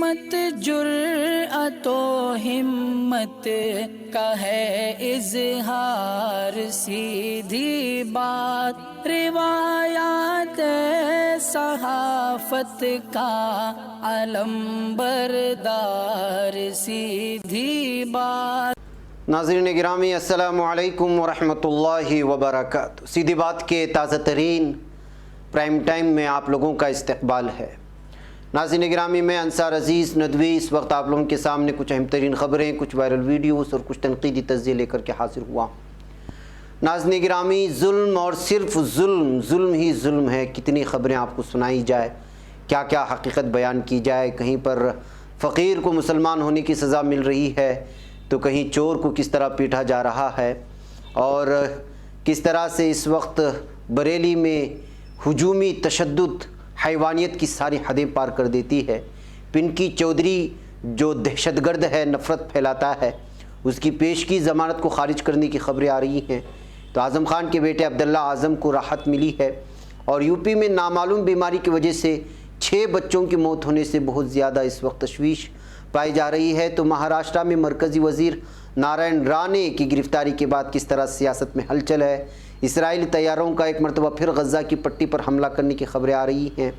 عصمت جرأت و ہمت کا ہے اظہار، سیدھی بات روایات صحافت کا علم بردار، سیدھی بات۔ ناظرین گرامی السلام علیکم ورحمۃ اللہ وبرکاتہ۔ سیدھی بات کے تازہ ترین پرائم ٹائم میں آپ لوگوں کا استقبال ہے۔ ناظرین گرامی، میں انصار عزیز ندوی اس وقت آپ لوگوں کے سامنے کچھ اہم ترین خبریں، کچھ وائرل ویڈیوز اور کچھ تنقیدی تجزیے لے کر کے حاضر ہوا ہوں۔ ناظرین گرامی، ظلم اور صرف ظلم ہی ظلم ہے۔ کتنی خبریں آپ کو سنائی جائے، کیا کیا حقیقت بیان کی جائے۔ کہیں پر فقیر کو مسلمان ہونے کی سزا مل رہی ہے تو کہیں چور کو کس طرح پیٹا جا رہا ہے، اور کس طرح سے اس وقت بریلی میں ہجومی تشدد حیوانیت کی ساری حدیں پار کر دیتی ہے۔ پنکی چودھری جو دہشت گرد ہے، نفرت پھیلاتا ہے، اس کی پیشگی ضمانت کو خارج کرنے کی خبریں آ رہی ہیں۔ تو اعظم خان کے بیٹے عبداللہ اعظم کو راحت ملی ہے، اور یو پی میں نامعلوم بیماری کی وجہ سے 6 بچوں کی موت ہونے سے بہت زیادہ اس وقت تشویش پائی جا رہی ہے۔ تو مہاراشٹر میں مرکزی وزیر نارائن رانے کی گرفتاری کے بعد کس طرح سیاست میں ہلچل ہے۔ اسرائیلی طیاروں کا ایک مرتبہ پھر غزہ کی پٹی پر حملہ کرنے کی خبریں آ رہی ہیں۔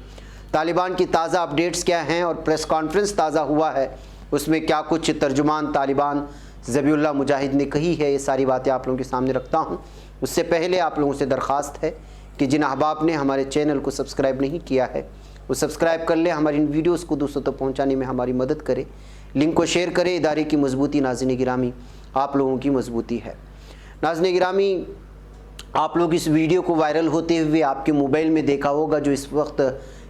طالبان کی تازہ اپڈیٹس کیا ہیں، اور پریس کانفرنس تازہ ہوا ہے، اس میں کیا کچھ ترجمان طالبان ذبیح اللہ مجاہد نے کہی ہے، یہ ساری باتیں آپ لوگوں کے سامنے رکھتا ہوں۔ اس سے پہلے آپ لوگوں سے درخواست ہے کہ جن احباب نے ہمارے چینل کو سبسکرائب نہیں کیا ہے وہ سبسکرائب کر لیں، ہماری ان ویڈیوز کو دوسروں تک پہنچانے میں ہماری مدد کرے، لنک کو شیئر کریں۔ ادارے کی مضبوطی ناظرین گرامی آپ لوگوں کی مضبوطی ہے۔ ناظرین گرامی، آپ لوگ اس ویڈیو کو وائرل ہوتے ہوئے آپ کے موبائل میں دیکھا ہوگا، جو اس وقت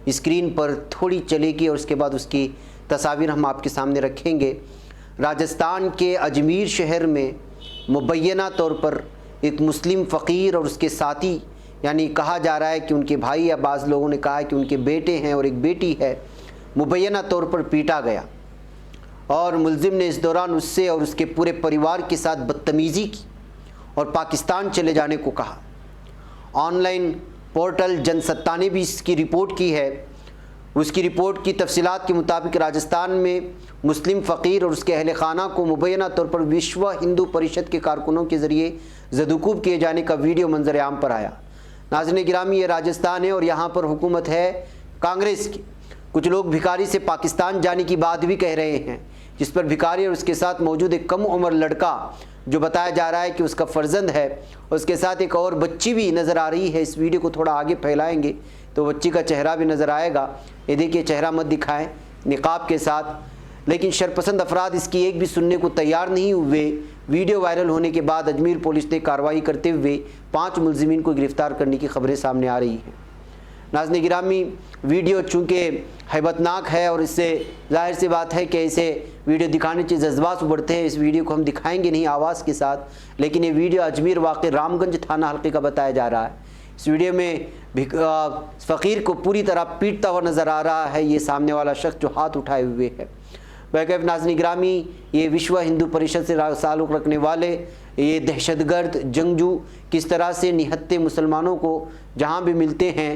اسکرین پر تھوڑی چلے گی اور اس کے بعد اس کی تصاویر ہم آپ کے سامنے رکھیں گے۔ راجستھان کے اجمیر شہر میں مبینہ طور پر ایک مسلم فقیر اور اس کے ساتھی، یعنی کہا جا رہا ہے کہ ان کے بھائی یا بعض لوگوں نے کہا ہے کہ ان کے بیٹے ہیں اور ایک بیٹی ہے، مبینہ طور پر پیٹا گیا، اور ملزم نے اس دوران اس سے اور اس کے پورے پریوار کے ساتھ بدتمیزی کی اور پاکستان چلے جانے کو کہا۔ آن لائن پورٹل جن ستا نے بھی اس کی رپورٹ کی ہے۔ اس کی رپورٹ کی تفصیلات کے مطابق راجستھان میں مسلم فقیر اور اس کے اہل خانہ کو مبینہ طور پر وشو ہندو پریشد کے کارکنوں کے ذریعے زدوکوب کیے جانے کا ویڈیو منظر عام پر آیا۔ ناظرین گرامی، یہ راجستھان ہے اور یہاں پر حکومت ہے کانگریس کی۔ کچھ لوگ بھکاری سے پاکستان جانے کی بات بھی کہہ رہے ہیں، جس پر بھکاری اور اس کے ساتھ موجود ایک کم عمر لڑکا جو بتایا جا رہا ہے کہ اس کا فرزند ہے، اور اس کے ساتھ ایک اور بچی بھی نظر آ رہی ہے۔ اس ویڈیو کو تھوڑا آگے پھیلائیں گے تو بچی کا چہرہ بھی نظر آئے گا۔ یہ دیکھیے، چہرہ مت دکھائیں نقاب کے ساتھ، لیکن شرپسند افراد اس کی ایک بھی سننے کو تیار نہیں ہوئے۔ ویڈیو وائرل ہونے کے بعد اجمیر پولیس نے کارروائی کرتے ہوئے 5 ملزمین کو گرفتار کرنے کی خبریں سامنے آ رہی ہیں۔ ناظرین گرامی، ویڈیو چونکہ ہیبت ناک ہے اور اس سے ظاہر سی بات ہے کہ اسے ویڈیو دکھانے سے جذبات ابھرتے ہیں، اس ویڈیو کو ہم دکھائیں گے نہیں آواز کے ساتھ، لیکن یہ ویڈیو اجمیر واقع رام گنج تھانہ حلقے کا بتایا جا رہا ہے۔ اس ویڈیو میں فقیر کو پوری طرح پیٹتا ہوا نظر آ رہا ہے یہ سامنے والا شخص جو ہاتھ اٹھائے ہوئے ہے۔ ویسے ناظرین گرامی، یہ وشو ہندو پریشد سے تعلق رکھنے والے یہ دہشت گرد جنگجو کس طرح سے نہتے مسلمانوں کو جہاں بھی ملتے ہیں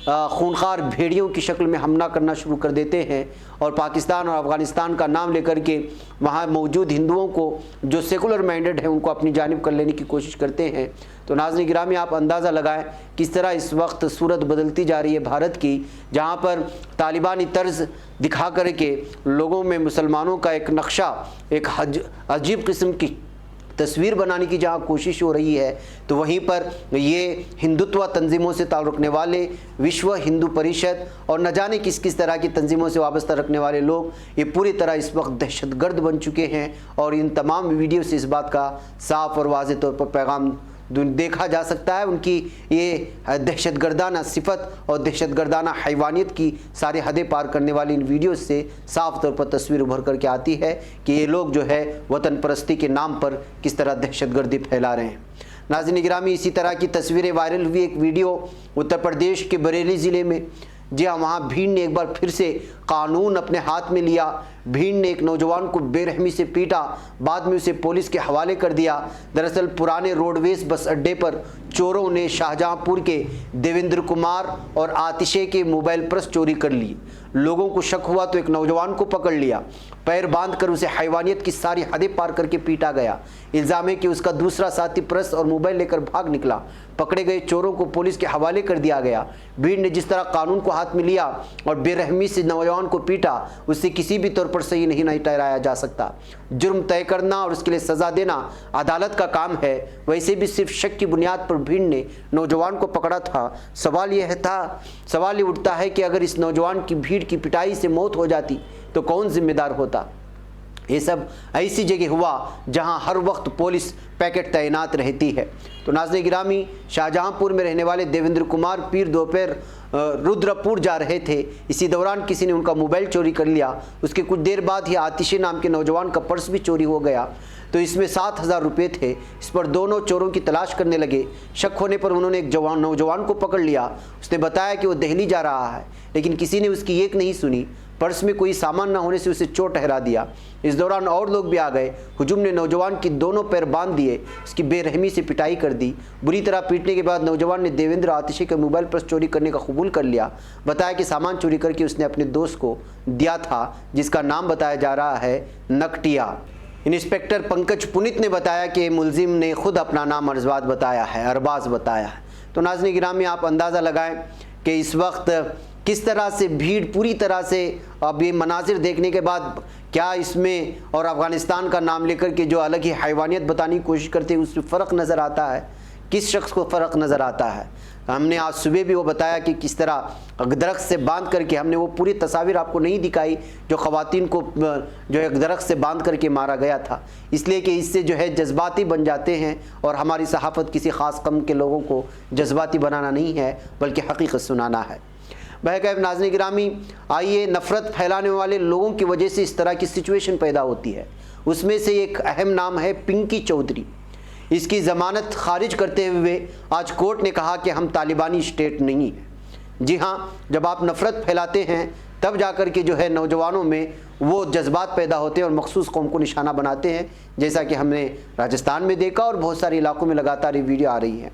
خونخوار بھیڑیوں کی شکل میں حملہ کرنا شروع کر دیتے ہیں، اور پاکستان اور افغانستان کا نام لے کر کے وہاں موجود ہندوؤں کو جو سیکولر مائنڈڈ ہیں ان کو اپنی جانب کر لینے کی کوشش کرتے ہیں۔ تو ناظرین گرامی، آپ اندازہ لگائیں کس طرح اس وقت صورت بدلتی جا رہی ہے بھارت کی، جہاں پر طالبانی طرز دکھا کر کے لوگوں میں مسلمانوں کا ایک نقشہ، ایک عجیب قسم کی تصویر بنانے کی جہاں کوشش ہو رہی ہے، تو وہیں پر یہ ہندوتوا تنظیموں سے تعلق رکھنے والے وشو ہندو پریشد اور نہ جانے کس طرح کی تنظیموں سے وابستہ رکھنے والے لوگ یہ پوری طرح اس وقت دہشت گرد بن چکے ہیں، اور ان تمام ویڈیو سے اس بات کا صاف اور واضح طور پر پیغام دیکھا جا سکتا ہے۔ ان کی یہ دہشت گردانہ صفت اور دہشت گردانہ حیوانیت کی سارے حدیں پار کرنے والی ان ویڈیوز سے صاف طور پر تصویر ابھر کر کے آتی ہے کہ یہ لوگ جو ہے وطن پرستی کے نام پر کس طرح دہشت گردی پھیلا رہے ہیں۔ ناظرین گرامی، اسی طرح کی تصویریں وائرل ہوئی ایک ویڈیو اتر پردیش کے بریلی ضلع میں، جی ہاں، وہاں بھیڑ نے ایک بار پھر سے قانون اپنے ہاتھ میں لیا۔ بھیڑ نے ایک نوجوان کو بے رحمی سے پیٹا، بعد میں اسے پولیس کے حوالے کر دیا۔ دراصل پرانے روڈ ویز بس اڈے پر چوروں نے شاہجہاں پور کے دیویندر کمار اور آتشے کے موبائل پرس چوری کر لی۔ लोगों को शक हुआ तो एक नौजवान को पकड़ लिया, पैर बांध कर उसे हैवानियत की सारी हदें पार करके पीटा गया। इल्ज़ाम है कि उसका दूसरा साथी पर्स और मोबाइल लेकर भाग निकला। पकड़े गए चोरों को पुलिस के हवाले कर दिया गया। भीड़ ने जिस तरह कानून को हाथ में लिया और बेरहमी से नौजवान को पीटा, उससे किसी भी तौर पर सही नहीं ठहराया जा सकता। जुर्म तय करना और उसके लिए सज़ा देना अदालत का काम है। वैसे भी सिर्फ शक की बुनियाद पर भीड़ ने नौजवान को पकड़ा था। सवाल ये उठता है कि अगर इस नौजवान की भीड़ की पिटाई से मौत हो जाती तो कौन जिम्मेदार होता। ये सब ऐसी जगह हुआ जहां हर वक्त पुलिस पैकेट तैनात रहती है। तो नाज़रीन गिरामी, शाहजहांपुर में रहने वाले देवेंद्र कुमार पीर दोपहर रुद्रपुर जा रहे थे। इसी दौरान किसी ने उनका मोबाइल चोरी कर लिया। उसके कुछ देर बाद ही आतिश नाम के नौजवान का पर्स भी चोरी हो गया। तो इसमें 7,000 रुपये थे। इस पर दोनों चोरों की तलाश करने लगे। शक होने पर उन्होंने एक नौजवान को पकड़ लिया। उसने बताया कि वो दिल्ली जा रहा है, लेकिन किसी ने उसकी एक नहीं सुनी। पर्स में कोई सामान न होने से उसे चोर ठहरा दिया। इस दौरान और लोग भी आ गए। हुजूम ने नौजवान की दोनों पैर बांध दिए, उसकी बेरहमी से पिटाई कर दी। बुरी तरह पीटने के बाद नौजवान ने देवेंद्र आतिशी के मोबाइल पर्स चोरी करने का कबूल कर लिया। बताया कि सामान चोरी करके उसने अपने दोस्त को दिया था, जिसका नाम बताया जा रहा है नकटिया। इंस्पेक्टर पंकज पुनित ने बताया कि मुलजिम ने खुद अपना नाम अरबाज बताया है। तो नाज़रीन गिरामी, आप अंदाज़ा लगाएं कि इस वक्त किस तरह से भीड़ पूरी तरह से, अब ये मनाजिर देखने के बाद क्या इसमें और अफ़गानिस्तान का नाम लेकर के जो अलग ही हैवानियत बताने की कोशिश करते हैं उसमें फ़र्क नज़र आता है। किस शख्स को फ़र्क नज़र आता है? हमने आज सुबह भी वो बताया कि किस तरह दरख्त से बांध करके, हमने वो पूरी तस्वीर आपको नहीं दिखाई जो ख़वातीन को जो एक दरख्त से बांध करके मारा गया था, इसलिए कि इससे जो है जज्बाती बन जाते हैं। और हमारी सहाफ़त किसी ख़ास कम के लोगों को जज्बाती बनाना नहीं है, बल्कि हकीकत सुनाना है। बहरकैफ नाज़रीन गिरामी, आइए, नफ़रत फैलाने वाले लोगों की वजह से इस तरह की सिचुएशन पैदा होती है। उसमें से एक अहम नाम है पिंकी चौधरी। इसकी ज़मानत खारिज करते हुए आज कोर्ट ने कहा कि हम तालिबानी स्टेट नहीं है। जी हाँ, जब आप नफ़रत फैलाते हैं तब जाकर के जो है नौजवानों में वो जज्बात पैदा होते हैं और मखसूस कौम को निशाना बनाते हैं, जैसा कि हमने राजस्थान में देखा और बहुत सारे इलाकों में लगातार ये वीडियो आ रही है।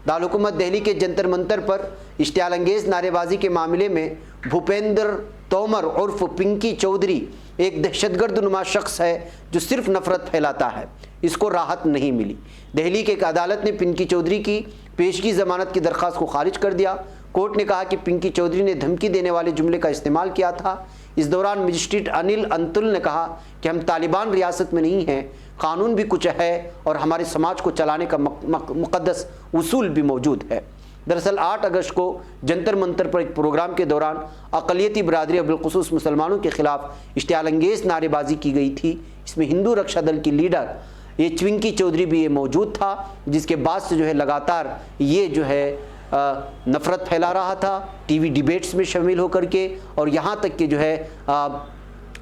दारुल-हुकूमत दिल्ली के जंतर मंतर पर इश्तियाल अंगेज़ नारेबाजी के मामले में भूपेंद्र तोमर उर्फ पिंकी चौधरी एक दहशतगर्द नुमा शख्स है जो सिर्फ नफ़रत फैलाता है। इसको राहत नहीं मिली। दिल्ली की एक अदालत ने पिंकी चौधरी की पेशगी ज़मानत की दरख्वास्त को खारिज कर दिया। कोर्ट ने कहा कि पिंकी चौधरी ने धमकी देने वाले जुमले का इस्तेमाल किया था। इस दौरान मजिस्ट्रेट अनिल अंतुल ने कहा कि हम तालिबान रियासत में नहीं हैं, कानून भी कुछ है और हमारे समाज को चलाने का मुक़द्दस उसूल भी मौजूद है। दरअसल 8 अगस्त को जंतर मंतर पर एक प्रोग्राम के दौरान अक़लियती बरादरी बिलख़ुसूस मुसलमानों के ख़िलाफ़ इश्तियाल अंगेज़ नारेबाजी की गई थी। इसमें हिंदू रक्षा दल की लीडर ये पिंकी चौधरी भी ये मौजूद था, जिसके बाद से जो है लगातार ये जो है नफ़रत फैला रहा था, टीवी डिबेट्स में शामिल होकर के, और यहाँ तक कि जो है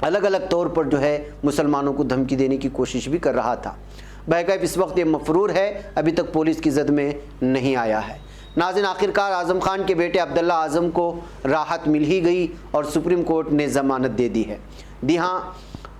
अलग अलग तौर पर जो है मुसलमानों को धमकी देने की कोशिश भी कर रहा था। बहरकैफ इस वक्त ये मफरूर है, अभी तक पुलिस की जद में नहीं आया है। नाज़रीन, आखिरकार आज़म खान के बेटे अब्दुल्ला आज़म को राहत मिल ही गई और सुप्रीम कोर्ट ने ज़मानत दे दी है। जी हाँ,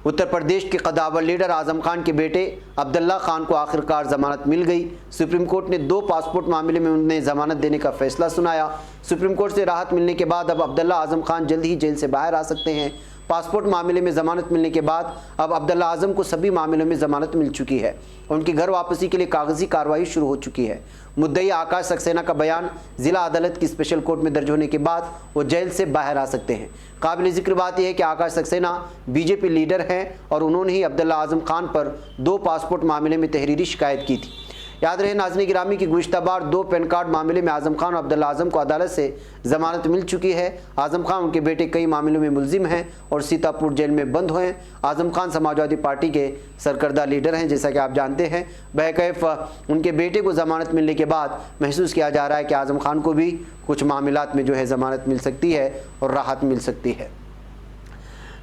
उत्तर प्रदेश के कदावर लीडर आज़म खान के बेटे अब्दुल्ला खान को आखिरकार ज़मानत मिल गई। सुप्रीम कोर्ट ने 2 पासपोर्ट मामले में उन्हें ज़मानत देने का फैसला सुनाया। सुप्रीम कोर्ट से राहत मिलने के बाद अब अब्दुल्ला आज़म खान जल्द ही जेल से बाहर आ सकते हैं। पासपोर्ट मामले में ज़मानत मिलने के बाद अब अब्दुल्ला आज़म को सभी मामलों में ज़मानत मिल चुकी है। उनकी घर वापसी के लिए कागजी कार्रवाई शुरू हो चुकी है। मुद्दई आकाश सक्सेना का बयान ज़िला अदालत की स्पेशल कोर्ट में दर्ज होने के बाद वो जेल से बाहर आ सकते हैं। काबिल ज़िक्र बात यह है कि आकाश सक्सेना बीजेपी लीडर हैं और उन्होंने ही अब्दुल्ला आज़म खान पर 2 पासपोर्ट मामले में तहरीरी शिकायत की थी। याद रहे नाज़रीन गिरामी की गुज़िश्ता बार 2 पैन कार्ड मामले में आज़म खान और अब्दुल्ला आज़म को अदालत से ज़मानत मिल चुकी है। आज़म खान उनके बेटे कई मामलों में मुलजिम हैं और सीतापुर जेल में बंद हुए। आज़म खान समाजवादी पार्टी के सरकर्दा लीडर हैं, जैसा कि आप जानते हैं। बहरकैफ उनके बेटे को ज़मानत मिलने के बाद महसूस किया जा रहा है कि आज़म खान को भी कुछ मामलात में जो है ज़मानत मिल सकती है और राहत मिल सकती है।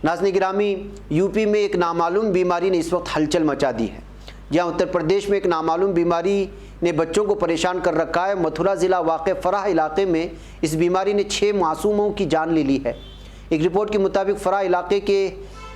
नाज़रीन गिरामी, यूपी में एक नामालूम बीमारी ने इस वक्त हलचल मचा दी है। जहाँ उत्तर प्रदेश में एक नामालूम बीमारी ने बच्चों को परेशान कर रखा है। मथुरा ज़िला वाक़े फराह इलाके में इस बीमारी ने 6 मासूमों की जान ले ली है। एक रिपोर्ट के मुताबिक फराह इलाके के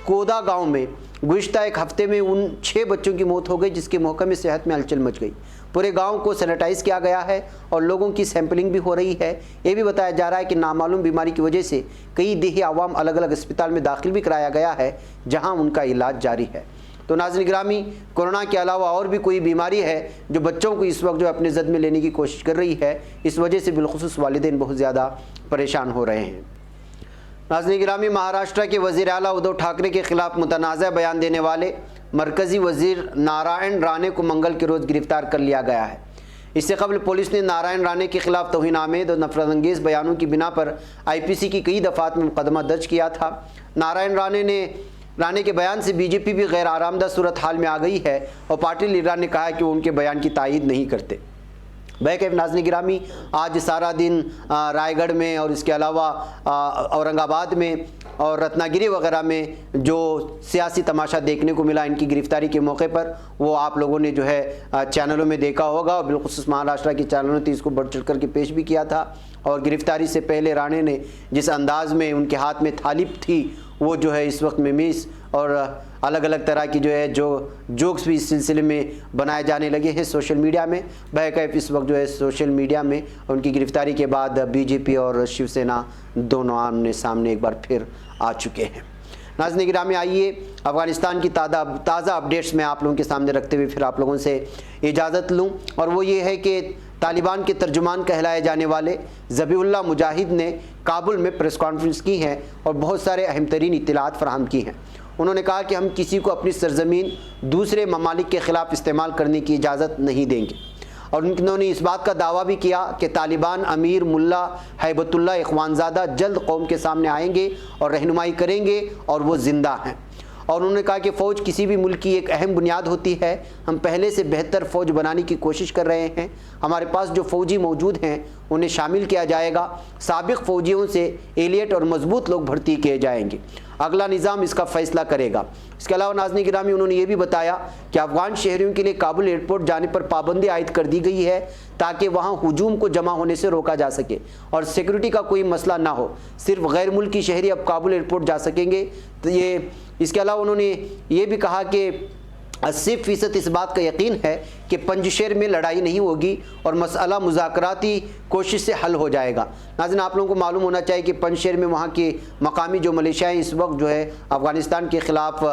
कोदा गांव में गुज़िश्ता एक हफ्ते में उन 6 बच्चों की मौत हो गई जिसके महकमे में सेहत में हलचल मच गई। पूरे गांव को सैनिटाइज किया गया है और लोगों की सैंपलिंग भी हो रही है। ये भी बताया जा रहा है कि नामालूम बीमारी की वजह से कई देही आवाम अलग अलग अस्पताल में दाखिल भी कराया गया है जहां उनका इलाज जारी है। तो नाज़रीन गिरामी, कोरोना के अलावा और भी कोई बीमारी है जो बच्चों को इस वक्त जो अपने जद में लेने की कोशिश कर रही है, इस वजह से बिलखुसूस वालिदैन बहुत ज़्यादा परेशान हो रहे हैं। नाज़रीन गिरामी, महाराष्ट्र के वज़ीर आला उद्धव ठाकरे के खिलाफ मुतनाज़ा बयान देने वाले मरकज़ी वज़ीर नारायण राणे को मंगल के रोज़ गिरफ्तार कर लिया गया है। इससे कबल पुलिस ने नारायण राणे के खिलाफ तौहीन आमेद और नफरत अंगेज़ बयानों की बिना पर IPC की कई दफ़ात में मुकदमा दर्ज किया था। नारायण राणे के बयान से बीजेपी भी गैर आरामदा सूरत हाल में आ गई है और पार्टी लीडर ने कहा है कि वो उनके बयान की तायीद नहीं करते। बहरकैफ नाज़रीन गिरामी, आज सारा दिन रायगढ़ में और इसके अलावा औरंगाबाद में और रत्नागिरी वगैरह में जो सियासी तमाशा देखने को मिला इनकी गिरफ्तारी के मौके पर, वो आप लोगों ने जो है चैनलों में देखा होगा और बिलखुसूस महाराष्ट्र के चैनलों ने इसको बढ़ चढ़ करके पेश भी किया था। और गिरफ्तारी से पहले राणे ने जिस अंदाज में उनके हाथ में थाली थी, वो जो है इस वक्त मेमीस और अलग अलग तरह की जो है जोक्स भी इस सिलसिले में बनाए जाने लगे हैं सोशल मीडिया में। बहरकैफ इस वक्त जो है सोशल मीडिया में उनकी गिरफ्तारी के बाद बीजेपी और शिवसेना दोनों आमने सामने एक बार फिर आ चुके हैं। नाज़रीन गिरामी, आइए अफ़गानिस्तान की ताज़ा अपडेट्स में आप लोगों के सामने रखते हुए फिर आप लोगों से इजाज़त लूँ, और वो ये है कि तालिबान के तर्जुमान कहलाए जाने वाले ज़बीहुल्लाह मुजाहिद ने काबुल में प्रेस कॉन्फ्रेंस की है और बहुत सारे अहम तरीन इत्तलात फराहम की हैं। उन्होंने कहा कि हम किसी को अपनी सरजमीन दूसरे ममालिक के ख़िलाफ़ इस्तेमाल करने की इजाज़त नहीं देंगे। और उन्होंने इस बात का दावा भी किया कि तालिबान अमीर मुल्ला हैबतुल्लाह इख़वानज़ादा जल्द कौम के सामने आएंगे और रहनुमाई करेंगे और वो ज़िंदा हैं। और उन्होंने कहा कि फ़ौज किसी भी मुल्क की एक अहम बुनियाद होती है। हम पहले से बेहतर फ़ौज बनाने की कोशिश कर रहे हैं। हमारे पास जो फ़ौजी मौजूद हैं उन्हें शामिल किया जाएगा। साबिक़ फ़ौजियों से एलियट और मजबूत लोग भर्ती किए जाएंगे। अगला निज़ाम इसका फ़ैसला करेगा। इसके अलावा नाज़रीन गिरामी, उन्होंने ये भी बताया कि अफ़गान शहरियों के लिए काबुल एयरपोर्ट जाने पर पाबंदी आयद कर दी गई है ताकि वहाँ हुजूम को जमा होने से रोका जा सके और सिक्योरिटी का कोई मसला ना हो। सिर्फ गैर मुल्की शहरी अब काबुल एयरपोर्ट जा सकेंगे। तो इसके अलावा उन्होंने ये भी कहा कि 80% इस बात का यकीन है कि पंजशेर में लड़ाई नहीं होगी और मसला मुज़ाकराती कोशिश से हल हो जाएगा। नाज़रीन, आप लोगों को मालूम होना चाहिए कि पंजशेर में वहाँ के मकामी जो मलेशियाएँ इस वक्त जो है अफ़गानिस्तान के ख़िलाफ़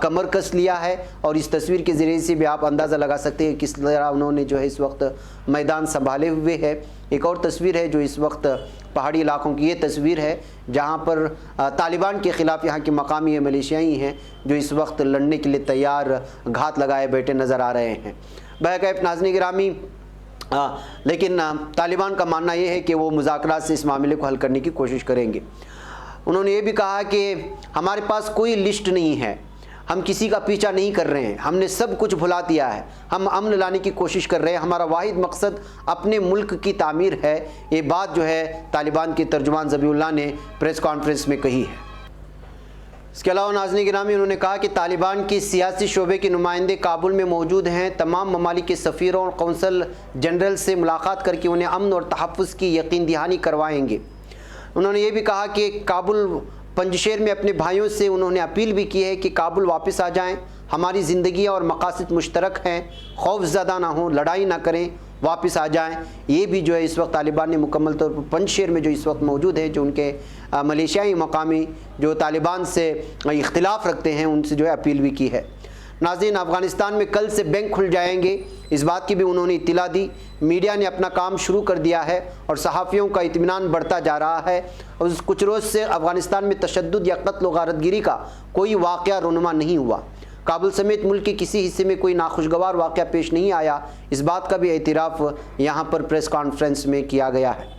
कमर कस लिया है और इस तस्वीर के ज़रिए से भी आप अंदाज़ा लगा सकते हैं किस तरह उन्होंने जो है इस वक्त मैदान संभाले हुए है। एक और तस्वीर है जो इस वक्त पहाड़ी इलाकों की ये तस्वीर है जहाँ पर तालिबान के ख़िलाफ़ यहाँ के मकामी मलेशियाई हैं जो इस वक्त लड़ने के लिए तैयार घात लगाए बैठे नज़र आ रहे हैं। बहरकैफ नाज़रीन गिरामी, लेकिन तालिबान का मानना ये है कि वो मुज़ाकरात से इस मामले को हल करने की कोशिश करेंगे। उन्होंने ये भी कहा कि हमारे पास कोई लिस्ट नहीं है, हम किसी का पीछा नहीं कर रहे हैं, हमने सब कुछ भुला दिया है, हम अमन लाने की कोशिश कर रहे हैं, हमारा वाहिद मकसद अपने मुल्क की तामीर है। ये बात जो है तालिबान के तर्जुमान ज़बीहुल्लाह ने प्रेस कॉन्फ्रेंस में कही है। इसके अलावा नाज़रीन गिरामी, उन्होंने कहा कि तालिबान की सियासी शोबे के नुमाइंदे काबुल में मौजूद हैं। तमाम ममालिक के सफ़ीरों और कौंसल जनरल से मुलाकात करके उन्हें अमन और तहफ़्फ़ुज़ की यकीन दहानी करवाएंगे। उन्होंने ये भी कहा कि काबुल पंजशेर में अपने भाइयों से उन्होंने अपील भी की है कि काबुल वापस आ जाएं। हमारी ज़िंदगी और मकासद मुश्तरक हैं, खौफज़दा ना हो, लड़ाई ना करें, वापस आ जाएं। ये भी जो है इस वक्त तालिबान ने मुकम्मल तौर पर पंजशेर में जो इस वक्त मौजूद है, जो उनके मलेशियाई मकामी जो तालिबान से इख्तिलाफ़ रखते हैं, उनसे जो है अपील भी की है। नाज़रीन, अफ़गानिस्तान में कल से बैंक खुल जाएंगे, इस बात की भी उन्होंने इत्तला दी। मीडिया ने अपना काम शुरू कर दिया है और सहाफ़ियों का इत्मीनान बढ़ता जा रहा है। और कुछ रोज़ से अफ़गानिस्तान में तशद्दुद या क़त्ल व गारतगिरी का कोई वाक़या रुनुमा नहीं हुआ। काबुल समेत मुल्क के किसी हिस्से में कोई नाखुशगवार वाक़या पेश नहीं आया। इस बात का भी एतराफ़ यहाँ पर प्रेस कॉन्फ्रेंस में किया गया है।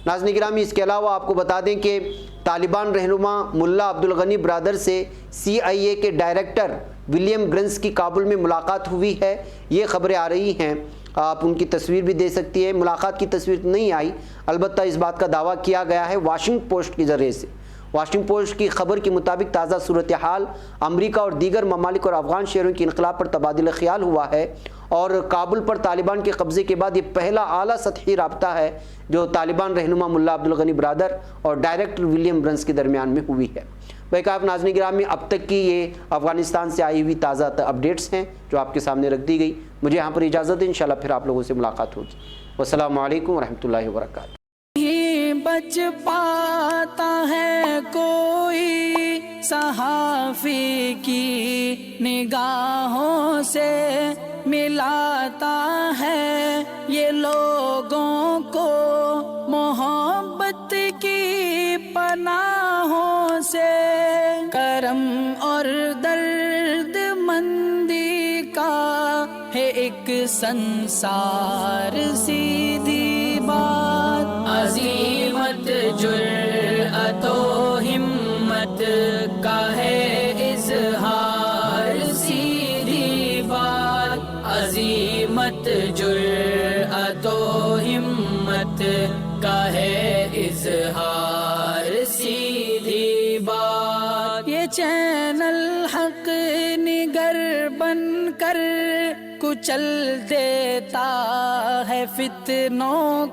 नाज़रीन गिरामी, इसके अलावा आपको बता दें कि तालिबान रहनुमा मुल्ला अब्दुल गनी ब्रदर से CIA के डायरेक्टर विलियम ग्रंस की काबुल में मुलाकात हुई है। ये ख़बरें आ रही हैं, आप उनकी तस्वीर भी दे सकती है। मुलाकात की तस्वीर नहीं आई, अलबत्ता इस बात का दावा किया गया है वाशिंगटन पोस्ट के ज़रिए से। واشنگٹن پوسٹ کی خبر کے مطابق تازہ صورتحال امریکہ اور دیگر ممالک اور افغان شہریوں کے انقلاب پر تبادلہ خیال ہوا ہے، اور کابل پر طالبان کے قبضے کے بعد یہ پہلا اعلیٰ سطحی رابطہ ہے جو طالبان رہنما ملا عبدالغنی برادر اور ڈائریکٹر ولیم برنس کے درمیان میں ہوئی ہے۔ بہرکیف ناظرین گرامی، اب تک کی یہ افغانستان سے آئی ہوئی تازہ اپڈیٹس ہیں جو آپ کے سامنے رکھ دی گئی۔ مجھے یہاں پر اجازت ہے، انشاءاللہ پھر آپ لوگوں سے ملاقات ہوگی۔ والسلام علیکم ورحمۃ اللہ وبرکاتہ۔ بچ پاتا ہے کوئی صحافی کی نگاہوں سے، ملاتا ہے یہ لوگوں کو محبت کی پناہوں سے، کرم اور درد مندی کا ہے ایک سنسار، سیدھی بات عظیمت جرأت و ہمت کا ہے اظہار، سیدھی بات عظیمت جرأت و ہمت کا ہے اظہار، سیدھی بات۔ یہ چینل حق نگر بن کر کچل دیتا ہے فتنوں